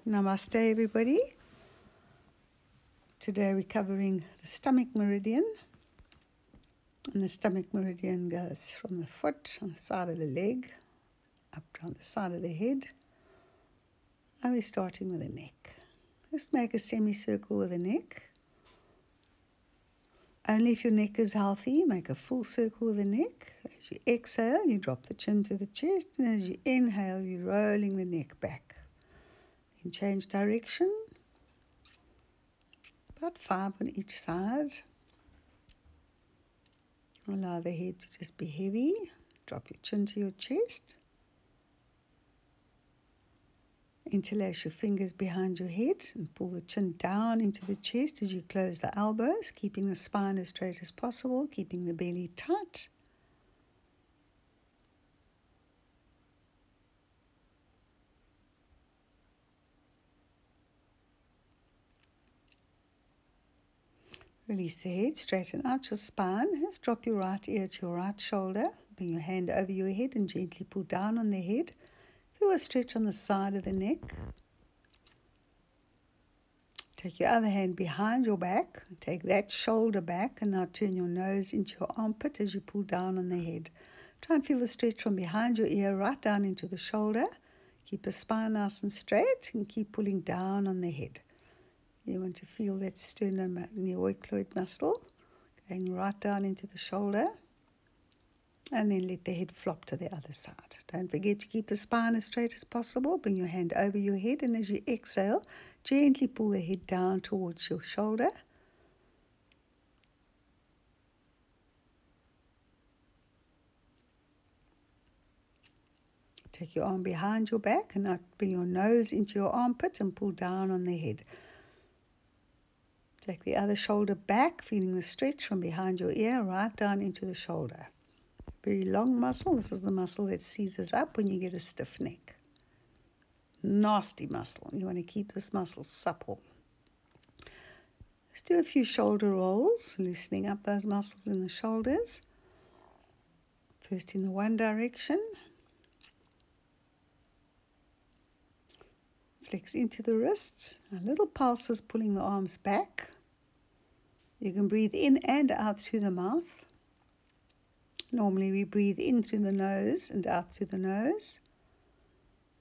Namaste, everybody. Today we're covering the stomach meridian. And the stomach meridian goes from the foot on the side of the leg up down the side of the head. And we're starting with the neck. Just make a semicircle with the neck. Only if your neck is healthy, make a full circle with the neck. As you exhale, you drop the chin to the chest. And as you inhale, you're rolling the neck back. Then change direction. About 5 on each side. Allow the head to just be heavy. Drop your chin to your chest. Interlace your fingers behind your head and pull the chin down into the chest as you close the elbows, keeping the spine as straight as possible, keeping the belly tight. Release the head, straighten out your spine. Just drop your right ear to your right shoulder. Bring your hand over your head and gently pull down on the head. Feel a stretch on the side of the neck. Take your other hand behind your back. Take that shoulder back and now turn your nose into your armpit as you pull down on the head. Try and feel the stretch from behind your ear right down into the shoulder. Keep the spine nice and straight and keep pulling down on the head. You want to feel that sternocleidomastoid muscle going right down into the shoulder. And then let the head flop to the other side. Don't forget to keep the spine as straight as possible. Bring your hand over your head, and as you exhale, gently pull the head down towards your shoulder. Take your arm behind your back and now bring your nose into your armpit and pull down on the head. Take the other shoulder back, feeling the stretch from behind your ear right down into the shoulder. Very long muscle. This is the muscle that seizes up when you get a stiff neck. Nasty muscle. You want to keep this muscle supple. Let's do a few shoulder rolls, loosening up those muscles in the shoulders. First in the one direction. Flex into the wrists. A little pulses pulling the arms back. You can breathe in and out through the mouth. Normally we breathe in through the nose and out through the nose.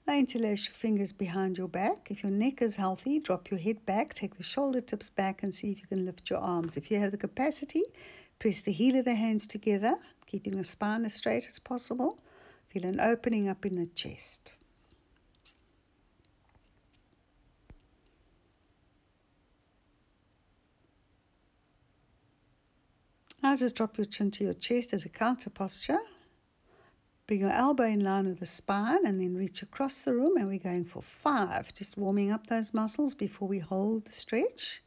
Now interlace your fingers behind your back. If your neck is healthy, drop your head back, take the shoulder tips back and see if you can lift your arms. If you have the capacity, press the heel of the hands together, keeping the spine as straight as possible. Feel an opening up in the chest. Now just drop your chin to your chest as a counter posture. Bring your elbow in line with the spine and then reach across the room, and we're going for 5. Just warming up those muscles before we hold the stretch.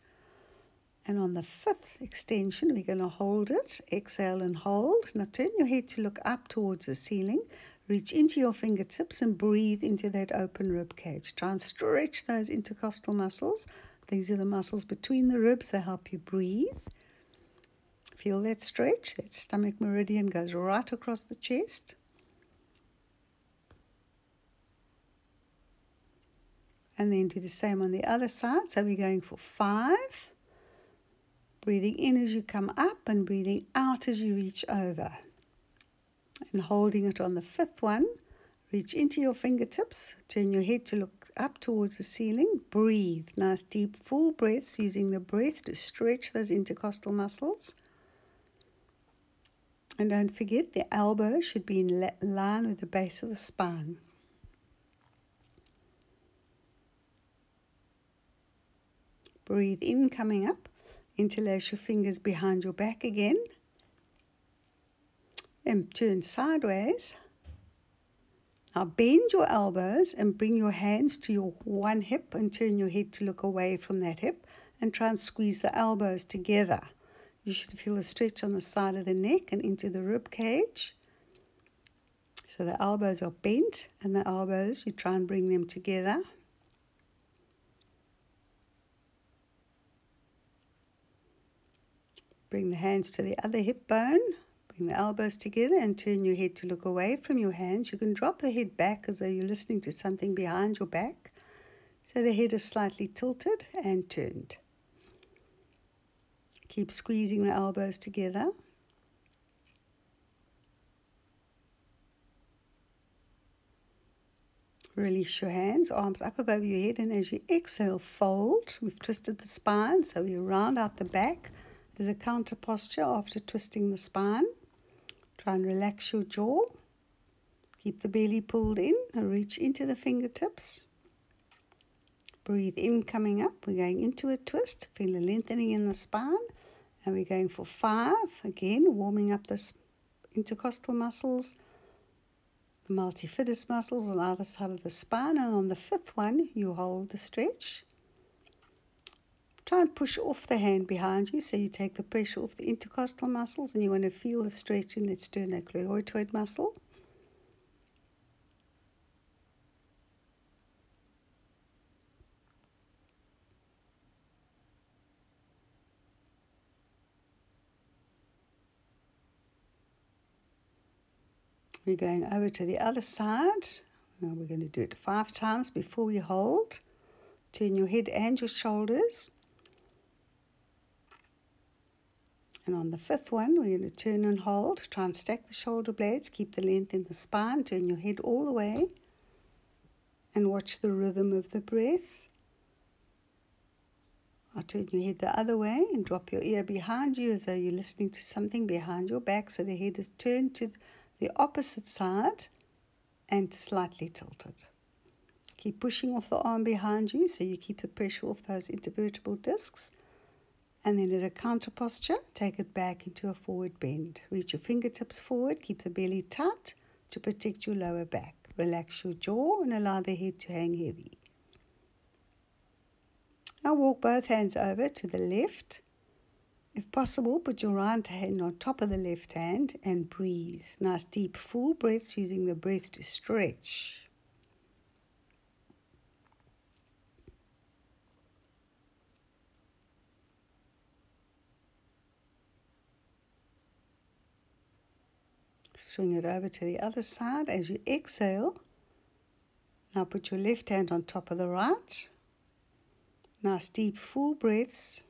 And on the 5th extension, we're going to hold it. Exhale and hold. Now turn your head to look up towards the ceiling. Reach into your fingertips and breathe into that open rib cage. Try and stretch those intercostal muscles. These are the muscles between the ribs that help you breathe. Feel that stretch. That stomach meridian goes right across the chest. And then do the same on the other side. So we're going for 5. Breathing in as you come up and breathing out as you reach over. And holding it on the 5th one. Reach into your fingertips. Turn your head to look up towards the ceiling. Breathe. Nice deep full breaths, using the breath to stretch those intercostal muscles. And don't forget, the elbow should be in line with the base of the spine. Breathe in, coming up. Interlace your fingers behind your back again. And turn sideways. Now bend your elbows and bring your hands to your one hip and turn your head to look away from that hip and try and squeeze the elbows together. You should feel a stretch on the side of the neck and into the rib cage. So the elbows are bent, and the elbows, you try and bring them together. Bring the hands to the other hip bone. Bring the elbows together and turn your head to look away from your hands. You can drop the head back as though you're listening to something behind your back. So the head is slightly tilted and turned. Keep squeezing the elbows together. Release your hands, arms up above your head, and as you exhale, fold. We've twisted the spine, so we round out the back. There's a counter posture after twisting the spine. Try and relax your jaw. Keep the belly pulled in and reach into the fingertips. Breathe in, coming up. We're going into a twist. Feel a lengthening in the spine. And we're going for 5. Again, warming up the intercostal muscles, the multifidus muscles on either side of the spine. And on the 5th one, you hold the stretch. Try and push off the hand behind you so you take the pressure off the intercostal muscles, and you want to feel the stretch in the sternocleidomastoid muscle. We're going over to the other side. Now we're going to do it 5 times before we hold. Turn your head and your shoulders. And on the 5th one, we're going to turn and hold. Try and stack the shoulder blades. Keep the length in the spine. Turn your head all the way. And watch the rhythm of the breath. I'll turn your head the other way and drop your ear behind you as though you're listening to something behind your back. So the head is turned to the opposite side and slightly tilted. Keep pushing off the arm behind you so you keep the pressure off those intervertebral discs. And then at a counter posture, take it back into a forward bend. Reach your fingertips forward, keep the belly tight to protect your lower back. Relax your jaw and allow the head to hang heavy. Now walk both hands over to the left. If possible, put your right hand on top of the left hand and breathe. Nice deep full breaths using the breath to stretch. Swing it over to the other side as you exhale. Now put your left hand on top of the right. Nice deep full breaths.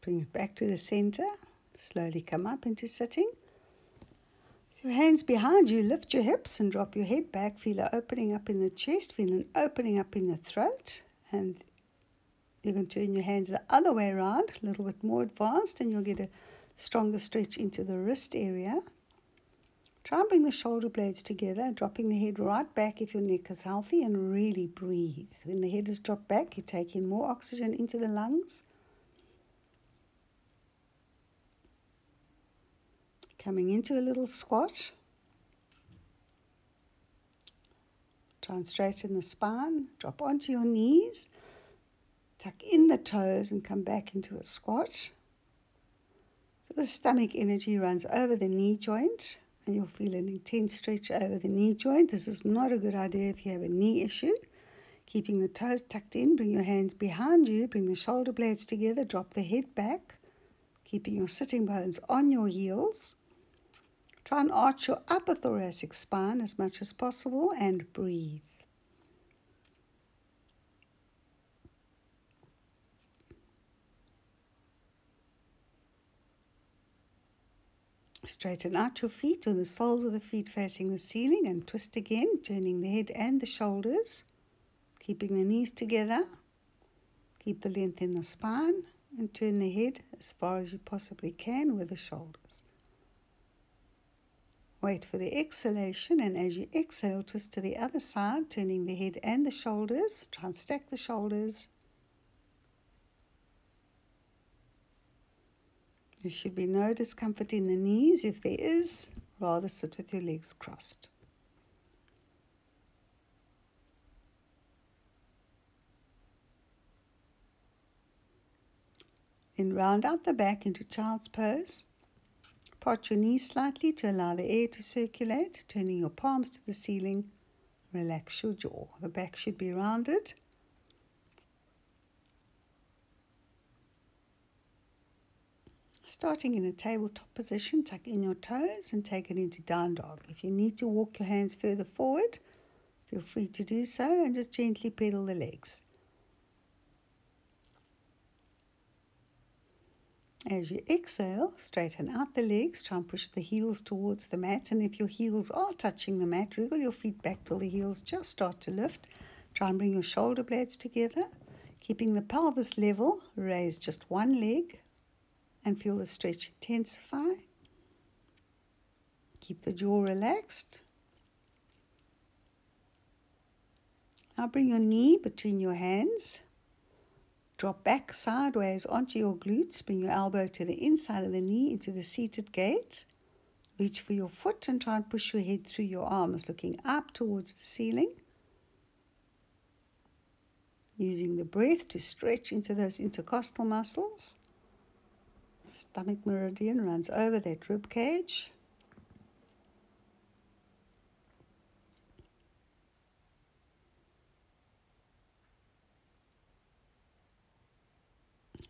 Bring it back to the center. Slowly come up into sitting. With your hands behind you, lift your hips and drop your head back. Feel an opening up in the chest, feel an opening up in the throat. And you can turn your hands the other way around, a little bit more advanced, and you'll get a stronger stretch into the wrist area. Try and bring the shoulder blades together, dropping the head right back if your neck is healthy, and really breathe. When the head is dropped back, you take in more oxygen into the lungs. Coming into a little squat. Try and straighten the spine. Drop onto your knees. Tuck in the toes and come back into a squat. So the stomach energy runs over the knee joint, and you'll feel an intense stretch over the knee joint. This is not a good idea if you have a knee issue. Keeping the toes tucked in, bring your hands behind you, bring the shoulder blades together, drop the head back, keeping your sitting bones on your heels. Try and arch your upper thoracic spine as much as possible and breathe. Straighten out your feet with the soles of the feet facing the ceiling and twist again, turning the head and the shoulders, keeping the knees together. Keep the length in the spine and turn the head as far as you possibly can with the shoulders. Wait for the exhalation, and as you exhale, twist to the other side, turning the head and the shoulders. Try and stack the shoulders. There should be no discomfort in the knees. If there is, rather sit with your legs crossed. Then round out the back into child's pose. Part your knees slightly to allow the air to circulate, turning your palms to the ceiling. Relax your jaw. The back should be rounded. Starting in a tabletop position, tuck in your toes and take it into down dog. If you need to walk your hands further forward, feel free to do so and just gently pedal the legs. As you exhale, straighten out the legs, try and push the heels towards the mat, and if your heels are touching the mat, wriggle your feet back till the heels just start to lift. Try and bring your shoulder blades together, keeping the pelvis level. Raise just one leg and feel the stretch intensify. Keep the jaw relaxed. Now bring your knee between your hands. Drop back sideways onto your glutes. Bring your elbow to the inside of the knee into the seated gait. Reach for your foot and try and push your head through your arms, looking up towards the ceiling. Using the breath to stretch into those intercostal muscles. Stomach meridian runs over that rib cage.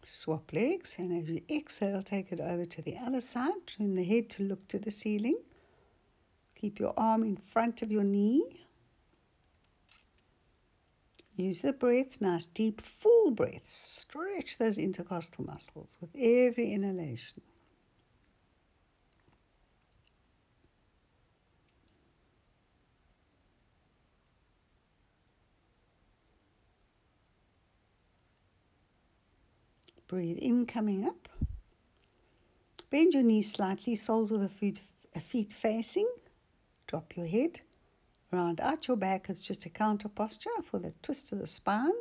Swap legs, and as you exhale, take it over to the other side. Turn the head to look to the ceiling. Keep your arm in front of your knee. Use the breath, nice deep full breaths. Stretch those intercostal muscles with every inhalation. Breathe in, coming up. Bend your knees slightly, soles of the feet facing. Drop your head. Round out your back as just a counter posture for the twist of the spine.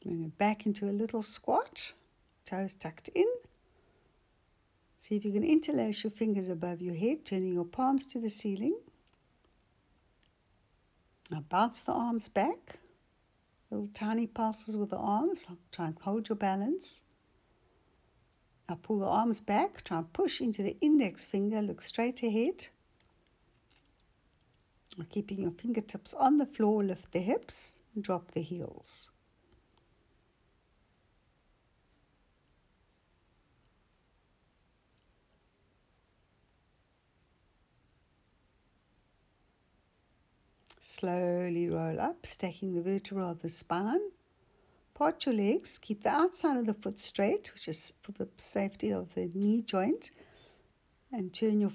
Bring it back into a little squat. Toes tucked in. See if you can interlace your fingers above your head, turning your palms to the ceiling. Now bounce the arms back. Little tiny pulses with the arms. Try and hold your balance. Now pull the arms back. Try and push into the index finger. Look straight ahead. Now keeping your fingertips on the floor, lift the hips and drop the heels. Slowly roll up, stacking the vertebra of the spine. Part your legs. Keep the outside of the foot straight, which is for the safety of the knee joint. And turn your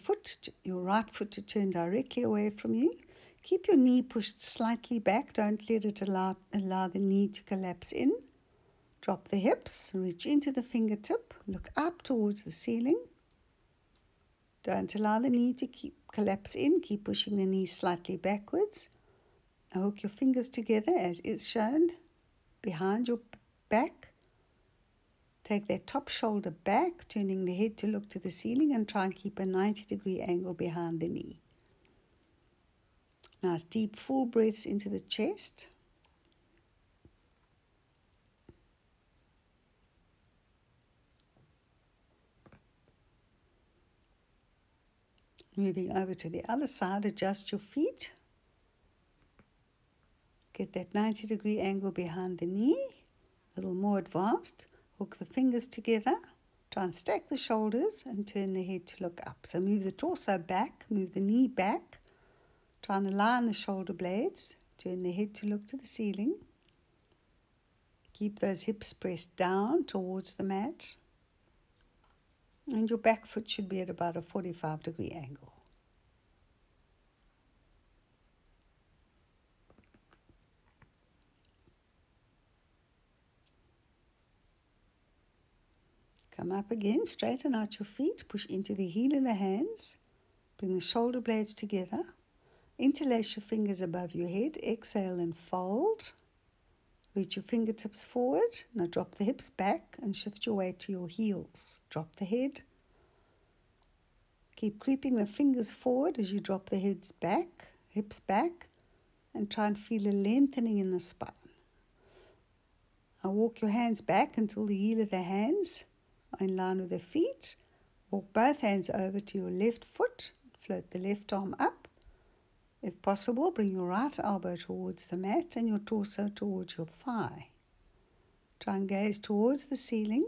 right foot to turn directly away from you. Keep your knee pushed slightly back. Don't let it allow the knee to collapse in. Drop the hips. Reach into the fingertip. Look up towards the ceiling. Don't allow the knee to collapse in. Keep pushing the knee slightly backwards. Now hook your fingers together as is shown behind your back. Take that top shoulder back, turning the head to look to the ceiling, and try and keep a 90-degree angle behind the knee. Nice deep full breaths into the chest. Moving over to the other side, adjust your feet. Get that 90-degree angle behind the knee. A little more advanced. Hook the fingers together. Try and stack the shoulders and turn the head to look up. So move the torso back, move the knee back. Try and align the shoulder blades. Turn the head to look to the ceiling. Keep those hips pressed down towards the mat. And your back foot should be at about a 45-degree angle. Come up again, straighten out your feet, push into the heel of the hands, bring the shoulder blades together, interlace your fingers above your head, exhale and fold, reach your fingertips forward, now drop the hips back and shift your weight to your heels, drop the head, keep creeping the fingers forward as you drop the hips back, and try and feel a lengthening in the spine. Now walk your hands back until the heel of the hands in line with the feet. Walk both hands over to your left foot. Float the left arm up. If possible, bring your right elbow towards the mat and your torso towards your thigh. Try and gaze towards the ceiling.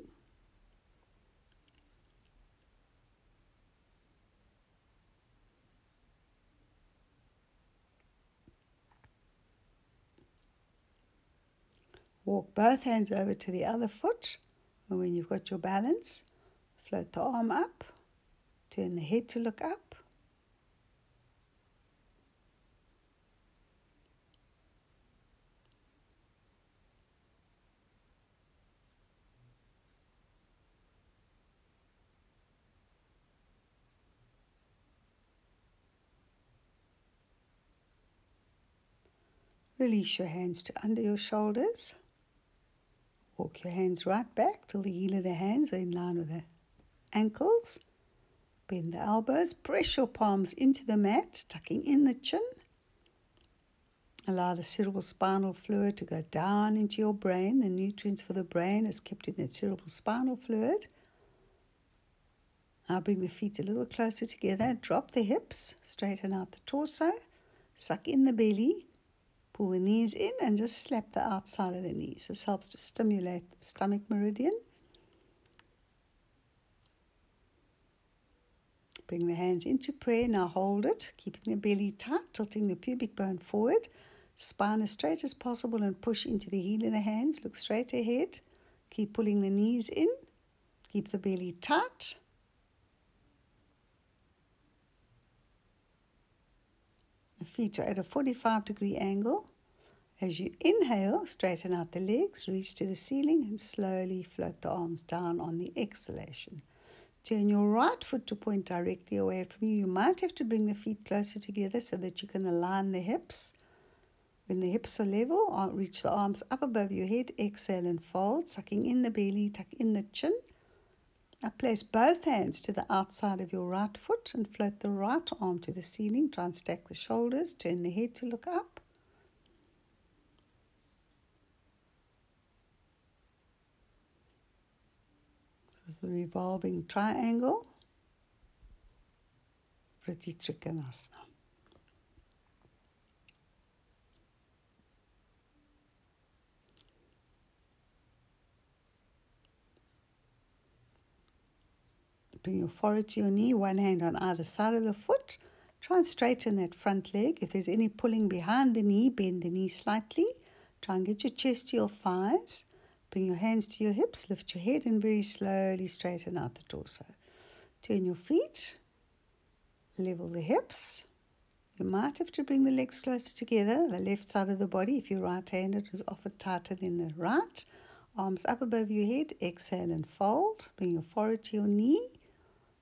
Walk both hands over to the other foot, and when you've got your balance, float the arm up, turn the head to look up. Release your hands to under your shoulders. Walk your hands right back till the heel of the hands are in line with the ankles. Bend the elbows, press your palms into the mat, tucking in the chin. Allow the cerebral spinal fluid to go down into your brain. The nutrients for the brain is kept in that cerebral spinal fluid. Now bring the feet a little closer together. Drop the hips, straighten out the torso, suck in the belly. Pull the knees in and just slap the outside of the knees. This helps to stimulate the stomach meridian. Bring the hands into prayer. Now hold it, keeping the belly tight, tilting the pubic bone forward. Spine as straight as possible and push into the heel of the hands. Look straight ahead. Keep pulling the knees in. Keep the belly tight. The feet are at a 45-degree angle. As you inhale, straighten out the legs, reach to the ceiling, and slowly float the arms down on the exhalation. Turn your right foot to point directly away from you. You might have to bring the feet closer together so that you can align the hips. When the hips are level, reach the arms up above your head, exhale and fold, sucking in the belly, tuck in the chin. Now place both hands to the outside of your right foot and float the right arm to the ceiling. Try and stack the shoulders, turn the head to look up. This is the revolving triangle, Vritti Trikonasana. Bring your forehead to your knee, one hand on either side of the foot. Try and straighten that front leg. If there's any pulling behind the knee, bend the knee slightly. Try and get your chest to your thighs. Bring your hands to your hips, lift your head, and very slowly straighten out the torso. Turn your feet, level the hips. You might have to bring the legs closer together. The left side of the body, if you're right-handed, is often tighter than the right. Arms up above your head, exhale and fold. Bring your forehead to your knee,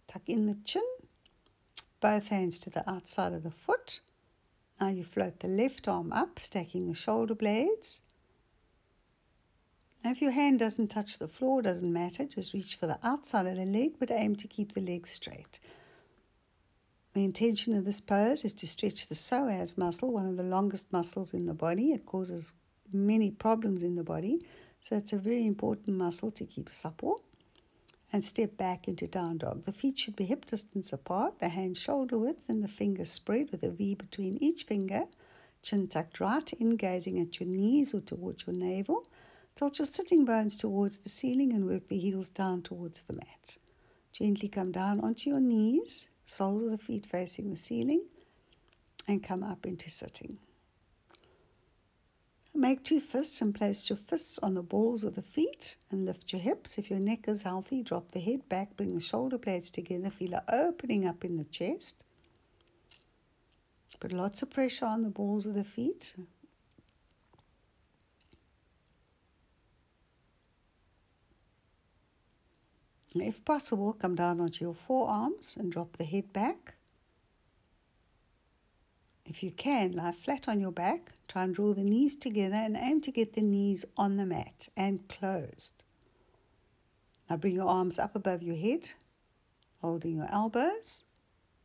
tuck in the chin. Both hands to the outside of the foot. Now you float the left arm up, stacking the shoulder blades. Now if your hand doesn't touch the floor, doesn't matter, just reach for the outside of the leg, but aim to keep the leg straight. The intention of this pose is to stretch the psoas muscle, one of the longest muscles in the body. It causes many problems in the body, so it's a very important muscle to keep supple. And step back into down dog. The feet should be hip distance apart, the hands shoulder width and the fingers spread with a V between each finger. Chin tucked right in, gazing at your knees or towards your navel. Tilt your sitting bones towards the ceiling and work the heels down towards the mat. Gently come down onto your knees, soles of the feet facing the ceiling, and come up into sitting. Make two fists and place your fists on the balls of the feet and lift your hips. If your neck is healthy, drop the head back, bring the shoulder blades together, feel an opening up in the chest. Put lots of pressure on the balls of the feet. And if possible, come down onto your forearms and drop the head back. If you can, lie flat on your back, try and draw the knees together and aim to get the knees on the mat and closed. Now bring your arms up above your head, holding your elbows.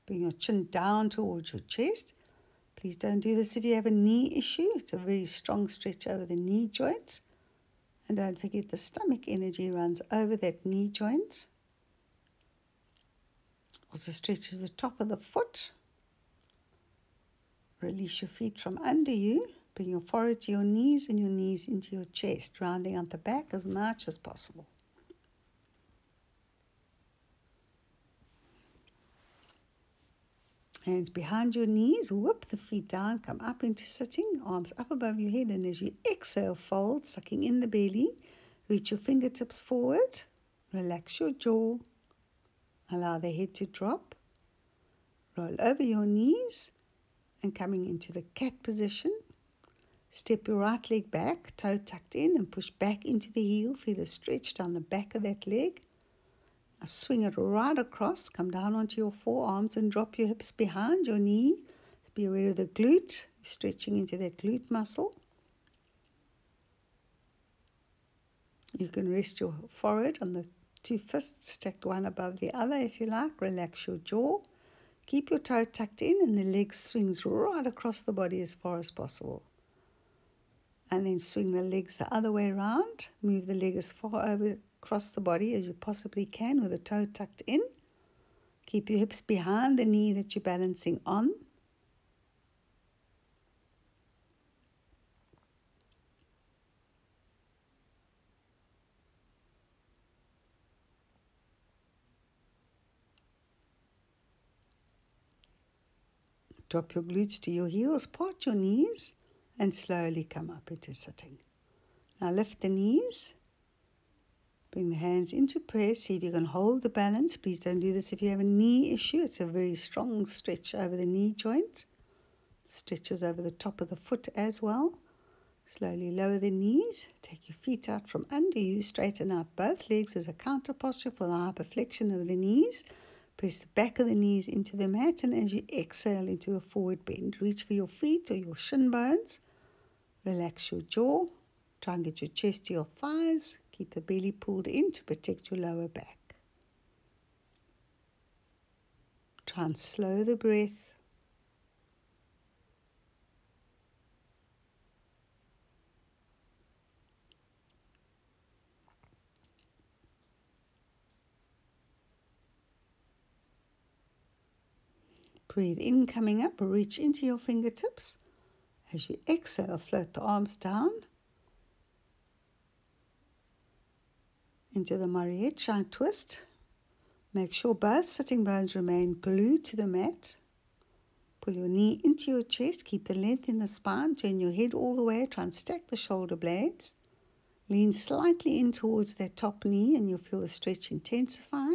Bring your chin down towards your chest. Please don't do this if you have a knee issue. It's a very strong stretch over the knee joint. And don't forget the stomach energy runs over that knee joint. Also stretches the top of the foot. Release your feet from under you. Bring your forehead to your knees and your knees into your chest, rounding out the back as much as possible. Hands behind your knees, whip the feet down, come up into sitting, arms up above your head, and as you exhale, fold, sucking in the belly. Reach your fingertips forward, relax your jaw, allow the head to drop, roll over your knees, and coming into the cat position. Step your right leg back, toe tucked in, and push back into the heel. Feel a stretch down the back of that leg. Now swing it right across, come down onto your forearms and drop your hips behind your knee. Be aware of the glute, stretching into that glute muscle. You can rest your forehead on the two fists, stacked one above the other if you like. Relax your jaw. Keep your toe tucked in and the leg swings right across the body as far as possible. And then swing the legs the other way around. Move the leg as far over across the body as you possibly can with the toe tucked in. Keep your hips behind the knee that you're balancing on. Drop your glutes to your heels, part your knees, and slowly come up into sitting. Now lift the knees. Bring the hands into prayer. See if you can hold the balance. Please don't do this if you have a knee issue. It's a very strong stretch over the knee joint. Stretches over the top of the foot as well. Slowly lower the knees. Take your feet out from under you. Straighten out both legs as a counter posture for the hyperflexion of the knees. Press the back of the knees into the mat, and as you exhale into a forward bend, reach for your feet or your shin bones. Relax your jaw. Try and get your chest to your thighs. Keep the belly pulled in to protect your lower back. Try and slow the breath. Breathe in, coming up, reach into your fingertips. As you exhale, float the arms down into the mariachi twist. Make sure both sitting bones remain glued to the mat. Pull your knee into your chest, keep the length in the spine, turn your head all the way, try and stack the shoulder blades. Lean slightly in towards that top knee and you'll feel the stretch intensify.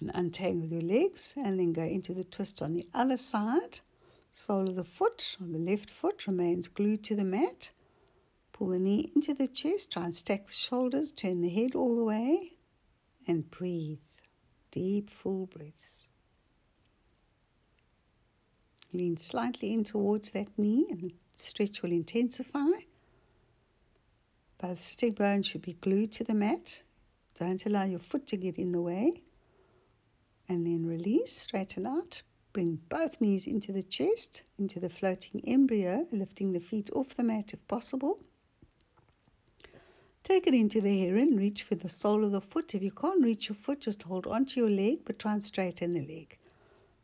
And untangle your legs and then go into the twist on the other side. Sole of the foot on the left foot remains glued to the mat. Pull the knee into the chest, try and stack the shoulders, turn the head all the way and breathe. Deep, full breaths. Lean slightly in towards that knee and the stretch will intensify. Both sitting bones should be glued to the mat. Don't allow your foot to get in the way. And then release, straighten out. Bring both knees into the chest, into the floating embryo, lifting the feet off the mat if possible. Take it into the heron, reach for the sole of the foot. If you can't reach your foot, just hold onto your leg, but try and straighten the leg.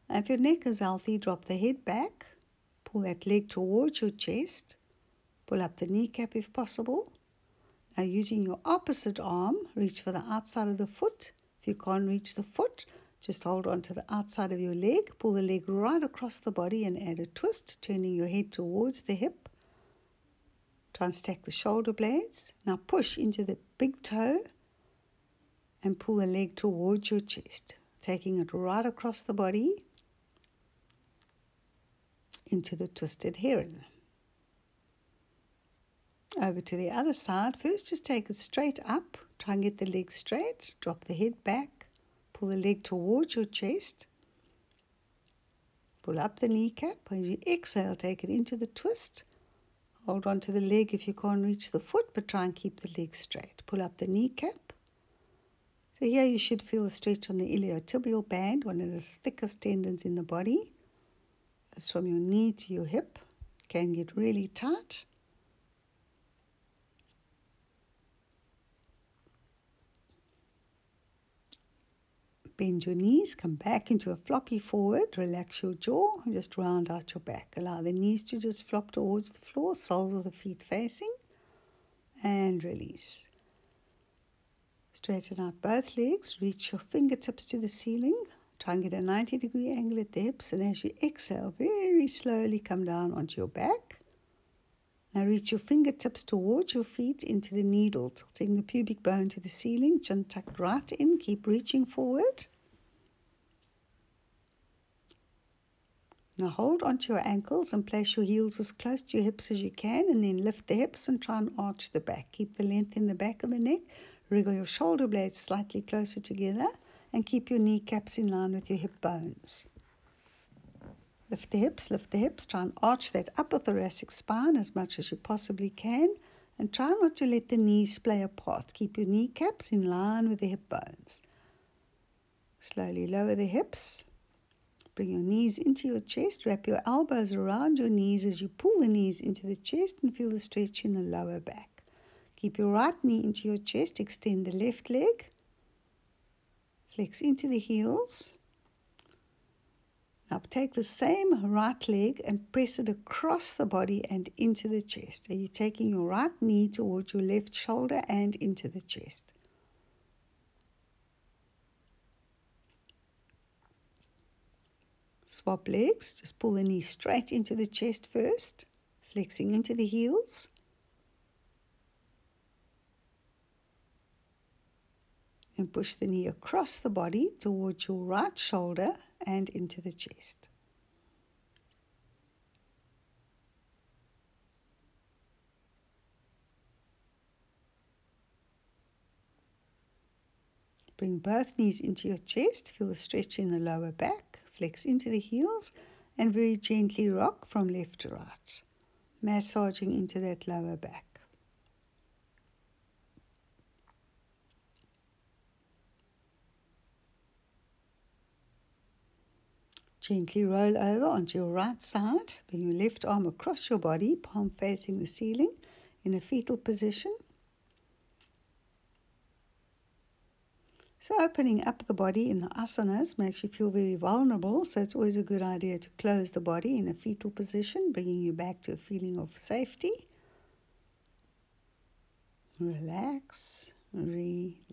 If your neck is healthy, drop the head back, pull that leg towards your chest, pull up the kneecap if possible. Now using your opposite arm, reach for the outside of the foot. If you can't reach the foot, just hold on to the outside of your leg, pull the leg right across the body and add a twist, turning your head towards the hip. Try and stack the shoulder blades. Now push into the big toe and pull the leg towards your chest, taking it right across the body into the twisted heron. Over to the other side. First, just take it straight up. Try and get the leg straight. Drop the head back. Pull the leg towards your chest. Pull up the kneecap. As you exhale, take it into the twist. Hold on to the leg if you can't reach the foot, but try and keep the leg straight. Pull up the kneecap. So here you should feel a stretch on the iliotibial band, one of the thickest tendons in the body. It's from your knee to your hip. It can get really tight. Bend your knees, come back into a floppy forward, relax your jaw, and just round out your back. Allow the knees to just flop towards the floor, soles of the feet facing, and release. Straighten out both legs, reach your fingertips to the ceiling, try and get a 90-degree angle at the hips, and as you exhale, very slowly come down onto your back. Now reach your fingertips towards your feet into the needle, tilting the pubic bone to the ceiling, chin tucked right in, keep reaching forward. Now hold onto your ankles and place your heels as close to your hips as you can, and then lift the hips and try and arch the back. Keep the length in the back of the neck, wriggle your shoulder blades slightly closer together, and keep your kneecaps in line with your hip bones. Lift the hips, try and arch that upper thoracic spine as much as you possibly can, and try not to let the knees splay apart. Keep your kneecaps in line with the hip bones. Slowly lower the hips. Bring your knees into your chest. Wrap your elbows around your knees as you pull the knees into the chest and feel the stretch in the lower back. Keep your right knee into your chest. Extend the left leg. Flex into the heels. Now take the same right leg and press it across the body and into the chest. Are you taking your right knee towards your left shoulder and into the chest? Swap legs. Just pull the knee straight into the chest first, flexing into the heels. And push the knee across the body towards your right shoulder and into the chest. Bring both knees into your chest. Feel the stretch in the lower back. Flex into the heels and very gently rock from left to right, massaging into that lower back. Gently roll over onto your right side. Bring your left arm across your body, palm facing the ceiling in a fetal position. So opening up the body in the asanas makes you feel very vulnerable, so it's always a good idea to close the body in a fetal position, bringing you back to a feeling of safety. Relax, relax.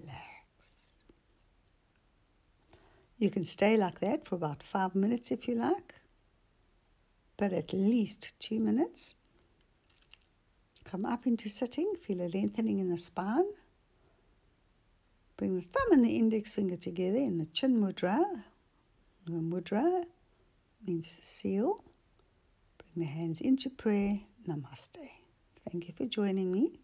You can stay like that for about 5 minutes if you like, but at least 2 minutes. Come up into sitting, feel a lengthening in the spine. Bring the thumb and the index finger together in the chin mudra. The mudra means seal. Bring the hands into prayer. Namaste. Thank you for joining me.